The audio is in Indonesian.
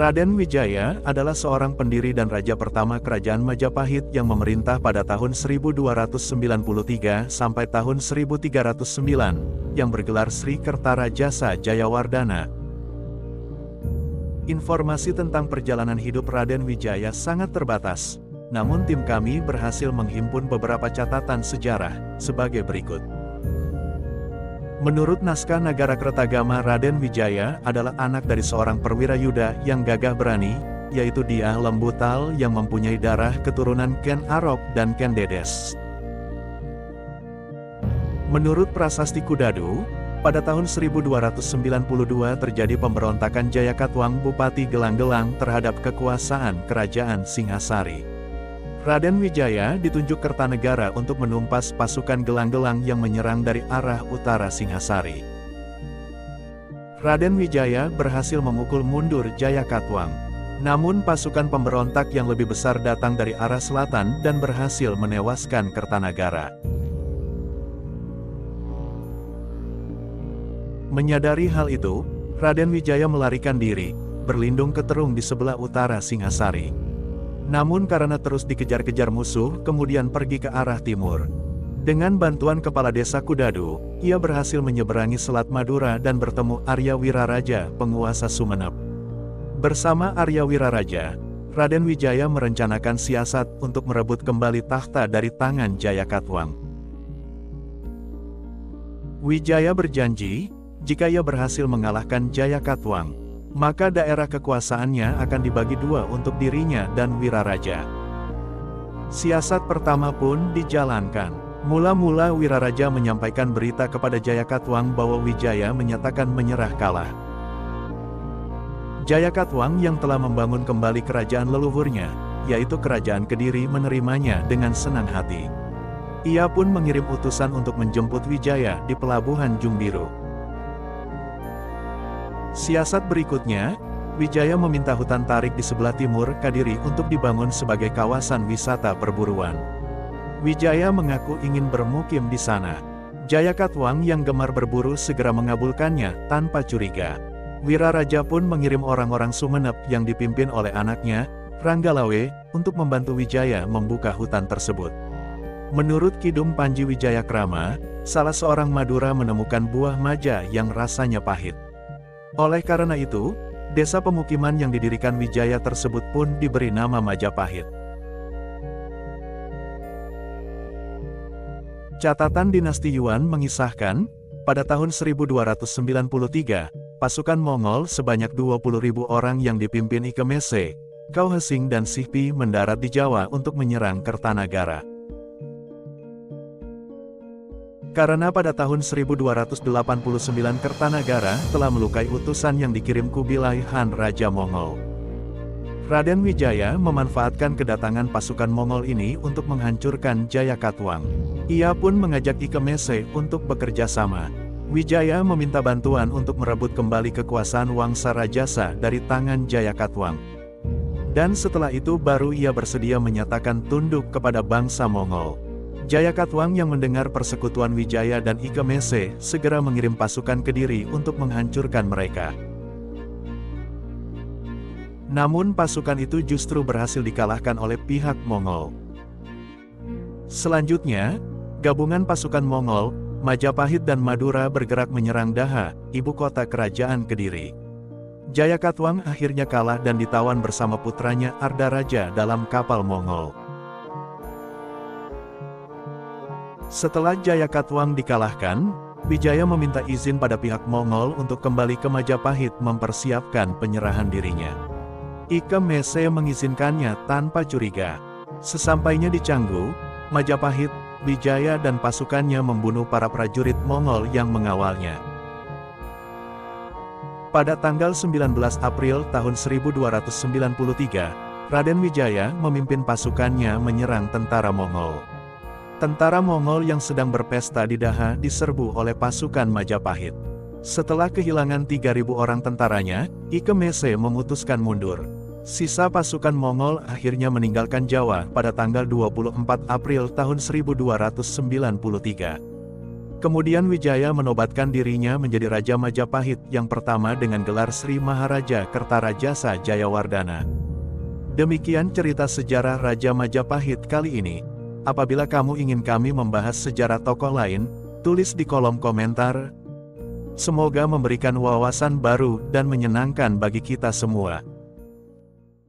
Raden Wijaya adalah seorang pendiri dan raja pertama Kerajaan Majapahit yang memerintah pada tahun 1293 sampai tahun 1309, yang bergelar Sri Kertarajasa Jayawardhana. Informasi tentang perjalanan hidup Raden Wijaya sangat terbatas, namun tim kami berhasil menghimpun beberapa catatan sejarah, sebagai berikut. Menurut naskah Nagarakretagama, Raden Wijaya adalah anak dari seorang perwira Yuda yang gagah berani, yaitu Dyah Lembutal yang mempunyai darah keturunan Ken Arok dan Ken Dedes. Menurut Prasasti Kudadu, pada tahun 1292 terjadi pemberontakan Jayakatwang Bupati Gelang-Gelang terhadap kekuasaan Kerajaan Singhasari. Raden Wijaya ditunjuk Kertanegara untuk menumpas pasukan Gelang-Gelang yang menyerang dari arah utara Singhasari. Raden Wijaya berhasil memukul mundur Jayakatwang. Namun pasukan pemberontak yang lebih besar datang dari arah selatan dan berhasil menewaskan Kertanagara. Menyadari hal itu, Raden Wijaya melarikan diri, berlindung ke terung di sebelah utara Singhasari. Namun karena terus dikejar-kejar musuh, kemudian pergi ke arah timur. Dengan bantuan kepala desa Kudadu, ia berhasil menyeberangi Selat Madura dan bertemu Arya Wiraraja, penguasa Sumenep. Bersama Arya Wiraraja, Raden Wijaya merencanakan siasat untuk merebut kembali takhta dari tangan Jayakatwang. Wijaya berjanji, jika ia berhasil mengalahkan Jayakatwang, maka daerah kekuasaannya akan dibagi dua untuk dirinya dan Wiraraja. Siasat pertama pun dijalankan. Mula-mula Wiraraja menyampaikan berita kepada Jayakatwang bahwa Wijaya menyatakan menyerah kalah. Jayakatwang yang telah membangun kembali kerajaan leluhurnya, yaitu Kerajaan Kediri, menerimanya dengan senang hati. Ia pun mengirim utusan untuk menjemput Wijaya di pelabuhan Jumbiru. Siasat berikutnya, Wijaya meminta hutan tarik di sebelah timur Kadiri untuk dibangun sebagai kawasan wisata perburuan. Wijaya mengaku ingin bermukim di sana. Jayakatwang yang gemar berburu segera mengabulkannya tanpa curiga. Wiraraja pun mengirim orang-orang Sumenep yang dipimpin oleh anaknya, Ranggalawe, untuk membantu Wijaya membuka hutan tersebut. Menurut Kidung Panji Wijayakrama, salah seorang Madura menemukan buah maja yang rasanya pahit. Oleh karena itu, desa pemukiman yang didirikan Wijaya tersebut pun diberi nama Majapahit. Catatan dinasti Yuan mengisahkan, pada tahun 1293, pasukan Mongol sebanyak 20.000 orang yang dipimpin Ike Mese, Kau Hesing dan Sihpi mendarat di Jawa untuk menyerang Kertanagara. Karena pada tahun 1289 Kertanagara telah melukai utusan yang dikirim Kubilai Han Raja Mongol. Raden Wijaya memanfaatkan kedatangan pasukan Mongol ini untuk menghancurkan Jayakatwang. Ia pun mengajak Ike Mese untuk bekerja sama. Wijaya meminta bantuan untuk merebut kembali kekuasaan Wangsa Rajasa dari tangan Jayakatwang. Dan setelah itu baru ia bersedia menyatakan tunduk kepada bangsa Mongol. Jayakatwang yang mendengar persekutuan Wijaya dan Ike Mese segera mengirim pasukan ke Kediri untuk menghancurkan mereka. Namun pasukan itu justru berhasil dikalahkan oleh pihak Mongol. Selanjutnya, gabungan pasukan Mongol, Majapahit dan Madura bergerak menyerang Daha, ibu kota kerajaan Kediri. Jayakatwang akhirnya kalah dan ditawan bersama putranya Ardaraja dalam kapal Mongol. Setelah Jayakatwang dikalahkan, Wijaya meminta izin pada pihak Mongol untuk kembali ke Majapahit mempersiapkan penyerahan dirinya. Ike Mese mengizinkannya tanpa curiga. Sesampainya di Canggu, Majapahit, Wijaya dan pasukannya membunuh para prajurit Mongol yang mengawalnya. Pada tanggal 19 April tahun 1293, Raden Wijaya memimpin pasukannya menyerang tentara Mongol. Tentara Mongol yang sedang berpesta di Daha diserbu oleh pasukan Majapahit. Setelah kehilangan 3.000 orang tentaranya, Ike Mese memutuskan mundur. Sisa pasukan Mongol akhirnya meninggalkan Jawa pada tanggal 24 April tahun 1293. Kemudian Wijaya menobatkan dirinya menjadi Raja Majapahit yang pertama dengan gelar Sri Maharaja Kertarajasa Jayawardana. Demikian cerita sejarah Raja Majapahit kali ini. Apabila kamu ingin kami membahas sejarah tokoh lain, tulis di kolom komentar. Semoga memberikan wawasan baru dan menyenangkan bagi kita semua.